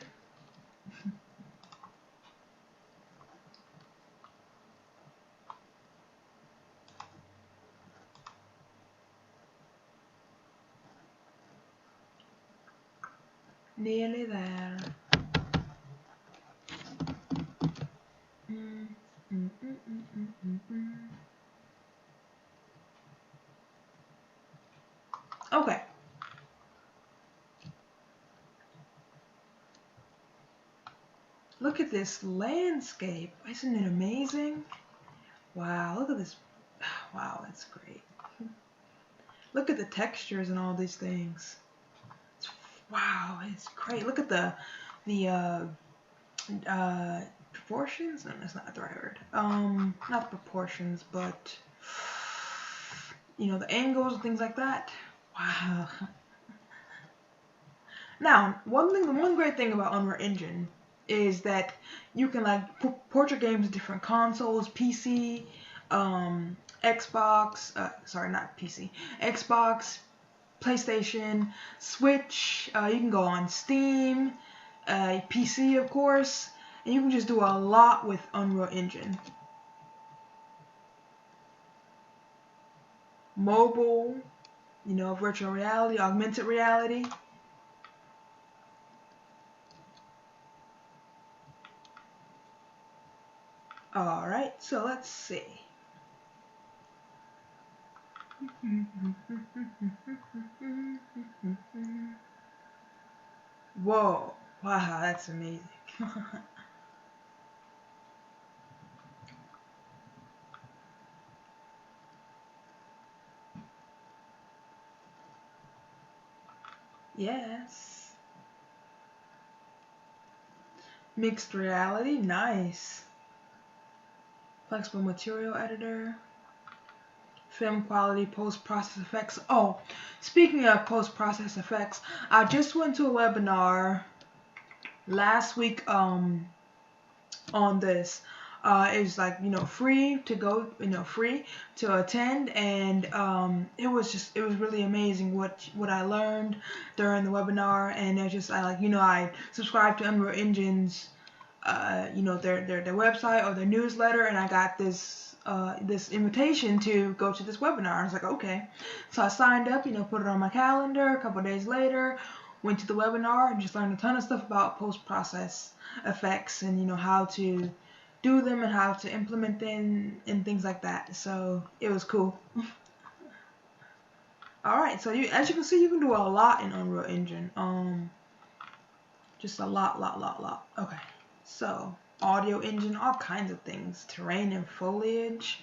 Nearly there. Okay. Look at this landscape. Isn't it amazing? Wow, look at this. Wow, that's great. Look at the textures and all these things. Wow, it's great. Look at the proportions. No, that's not the right word. Not the proportions, but you know, the angles and things like that. Wow. Now, one great thing about Unreal Engine is that you can like port your games to different consoles, PC, Xbox. Sorry, not PC. Xbox, PlayStation, Switch. You can go on Steam, PC, of course, and you can just do a lot with Unreal Engine. Mobile, you know, virtual reality, augmented reality. All right, so let's see. Whoa, wow, that's amazing. Yes. Mixed reality, nice. Flexible material editor. Film quality, post-process effects. Oh, speaking of post-process effects, I just went to a webinar last week on this. It was like, you know, free to go, you know, free to attend, and it was really amazing what I learned during the webinar. And I subscribed to Unreal Engine's you know, their website or their newsletter, and I got this invitation to go to this webinar. I was like, okay. So I signed up, you know, put it on my calendar. A couple of days later, went to the webinar and just learned a ton of stuff about post-process effects and, you know, how to do them and how to implement them and things like that. So it was cool. Alright, so as you can see, you can do a lot in Unreal Engine. Just a lot. Okay. So, audio engine, all kinds of things, terrain and foliage.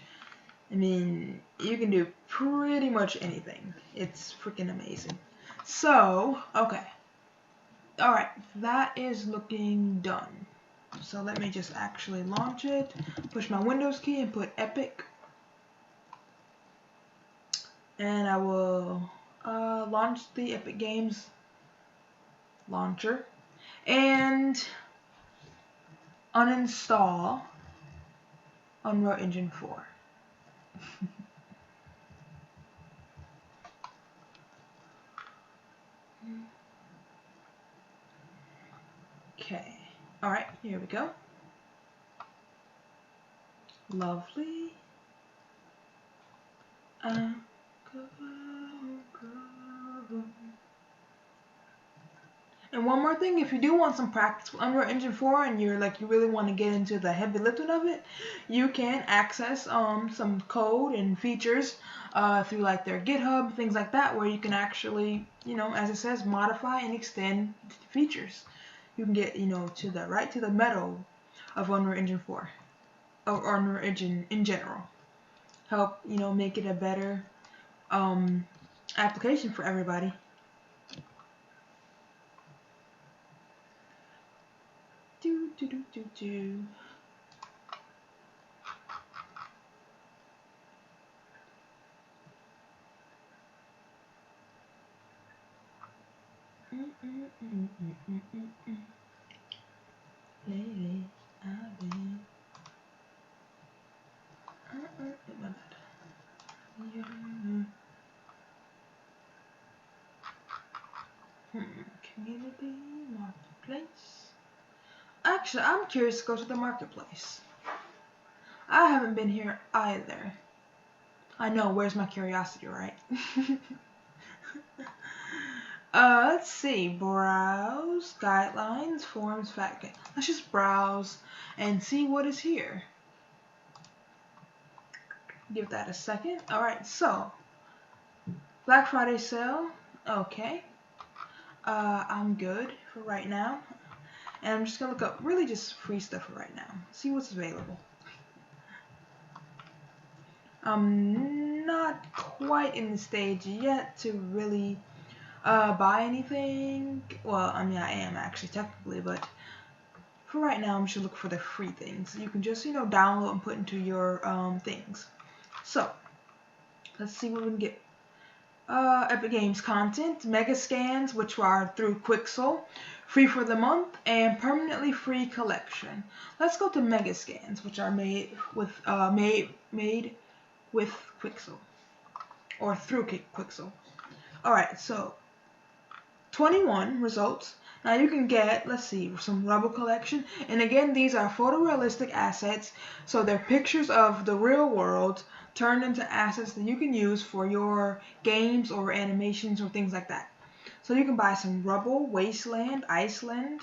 I mean, you can do pretty much anything. It's freaking amazing. So, okay. Alright, that is looking done. So let me just actually launch it. Push my Windows key and put Epic. And I will launch the Epic Games launcher. And uninstall Unreal Engine 4. Okay. Alright, here we go. Lovely. And one more thing, if you do want some practice with Unreal Engine 4 and you really want to get into the heavy lifting of it, you can access some code and features through like their GitHub, things like that, where you can actually, as it says, modify and extend features. You can get, to the metal of Unreal Engine 4 or Unreal Engine in general. Help, make it a better application for everybody. Do. Lately, I've been. My bad. Community marketplace. Actually, I'm curious to go to the marketplace. I haven't been here either. I know, where's my curiosity, right? Let's see. Browse, guidelines, forums, fact. Let's just browse and see what is here. Give that a second. Alright, so Black Friday sale. Okay. I'm good for right now. And I'm just gonna look up really just free stuff for right now. See what's available. I'm not quite in the stage yet to really buy anything. Well, I mean, I am actually technically, but for right now, I'm just looking for the free things. You can just, download and put into your things. So, let's see what we can get. Epic Games content, mega scans, which are through Quixel, free for the month, and permanently free collection. Let's go to mega scans, which are made with Quixel or through Quixel. All right, so 21 results. Now you can get, let's see, some Rebel collection, and again, these are photorealistic assets, so they're pictures of the real world turned into assets that you can use for your games or animations or things like that. So you can buy some Rubble, Wasteland, Iceland,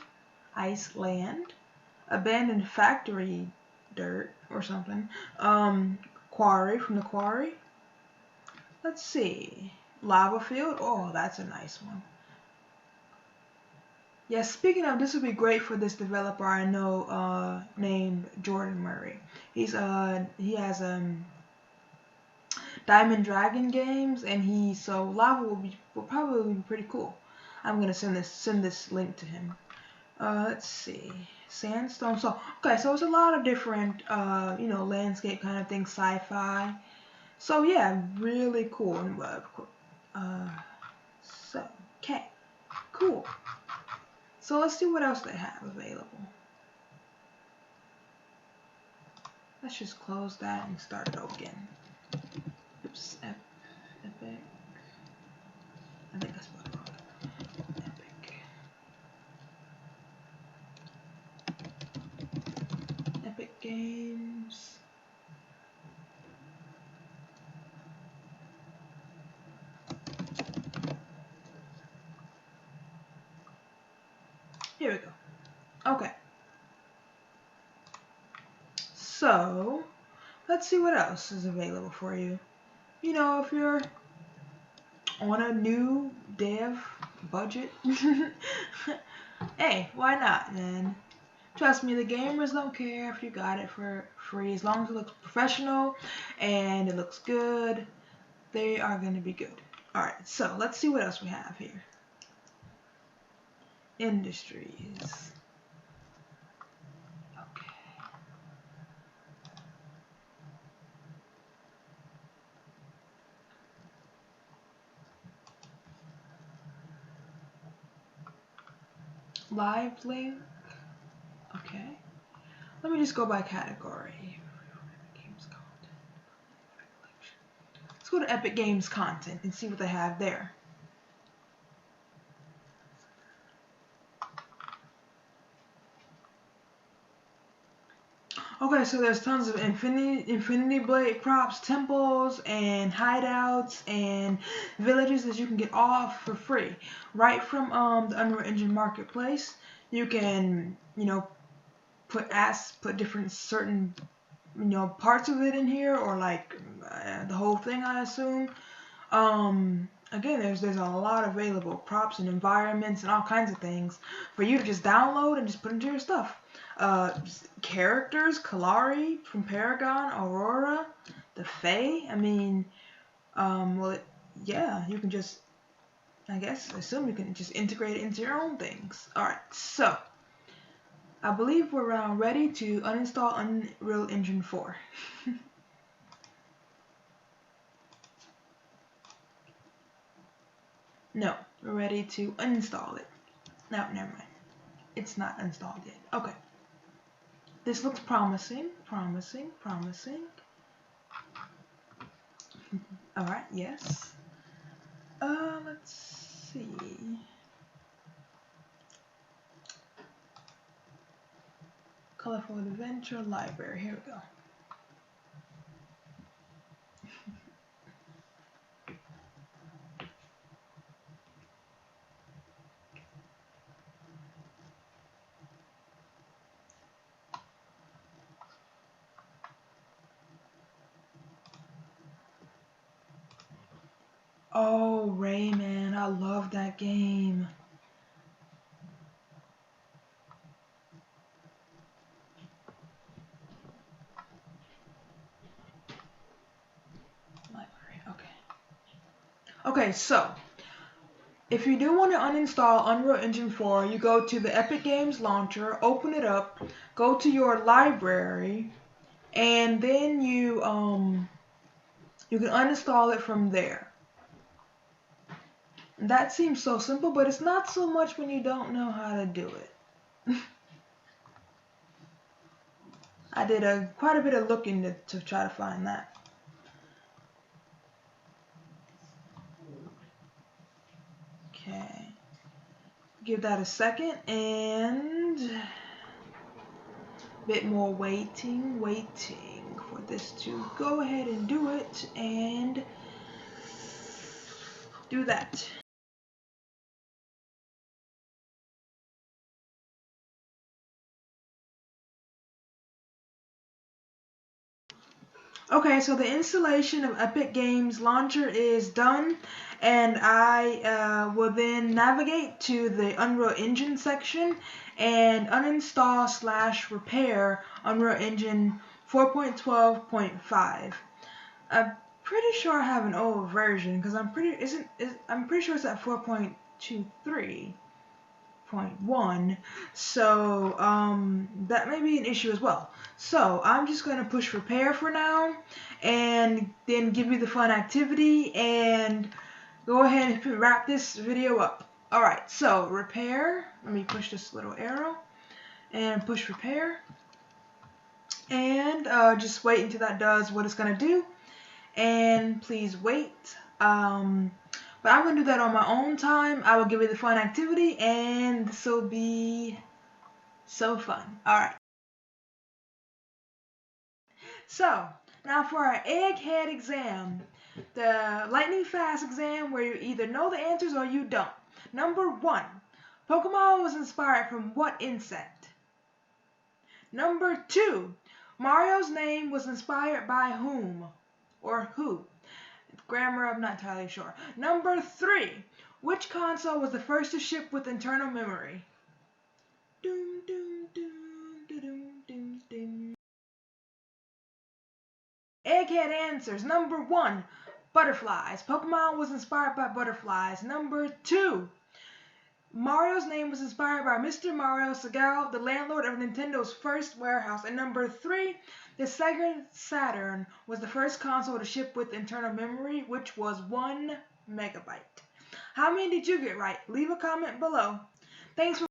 Abandoned Factory Dirt or something, Quarry from the Quarry. Let's see, Lava Field. Oh, that's a nice one. Yeah, speaking of, this would be great for this developer I know named Jordan Murray. He has Diamond Dragon games, and so Lava will probably be pretty cool. I'm gonna send this link to him. Let's see, Sandstone. So okay, so it's a lot of different landscape kind of things, sci-fi. So yeah, really cool. So okay, cool. So let's see what else they have available. Let's just close that and start it over again. Oops, Epic. I think I spelled it wrong. Epic Games. Here we go. Okay. So, let's see what else is available for you. If you're on a new dev budget, hey, why not, man? Trust me, the gamers don't care if you got it for free. As long as it looks professional and it looks good, they are going to be good. Alright, so let's see what else we have here. Industries. Okay. Live link. Okay. me just go by category. Let's go to Epic Games Content and see what they have there. Okay, so there's tons of Infinity Blade props, temples, and hideouts, and villages that you can get off for free. Right from the Unreal Engine Marketplace, you can, put different certain, parts of it in here, or like the whole thing, I assume. Again, there's a lot available, props and environments and all kinds of things for you to just download and just put into your stuff. Characters, Kalari from Paragon, Aurora, the Fae. I mean, you can just, assume you can just integrate it into your own things. Alright, so, I believe we're ready to uninstall Unreal Engine 4. No, we're ready to uninstall it. No, never mind. It's not installed yet. Okay. This looks promising. Alright, yes. Let's see. Colorful Adventure Library. Here we go. Oh, Rayman, I love that game. Library, okay. Okay, so, if you do want to uninstall Unreal Engine 4, you go to the Epic Games launcher, open it up, go to your library, and then you can uninstall it from there. That seems so simple, but it's not so much when you don't know how to do it. I did quite a bit of looking to try to find that. Okay. Give that a second and a bit more waiting for this to go ahead and do it, and do that. Okay, so the installation of Epic Games Launcher is done, and I will then navigate to the Unreal Engine section and uninstall/repair Unreal Engine 4.12.5. I'm pretty sure I have an old version because I'm pretty sure it's at 4.23.1, so that may be an issue as well. So I'm just going to push repair for now, and then give you the fun activity, and go ahead and wrap this video up. Alright, so repair. Let me push this little arrow and push repair, and just wait until that does what it's going to do, and please wait. But I'm going to do that on my own time. I will give you the fun activity, and this will be so fun. Alright. So, now for our Egghead exam. The lightning fast exam where you either know the answers or you don't. Number 1. Pokemon was inspired from what insect? Number 2. Mario's name was inspired by whom? Or who? Grammar, I'm not entirely sure. Number 3. Which console was the first to ship with internal memory? Doom, doom, doom, doom, doom, doom. Egghead answers. Number 1. Butterflies. Pokemon was inspired by butterflies. Number 2. Mario's name was inspired by Mr. Mario Segal, the landlord of Nintendo's first warehouse. And number 3, the Sega Saturn was the first console to ship with internal memory, which was 1 megabyte. How many did you get right? Leave a comment below. Thanks for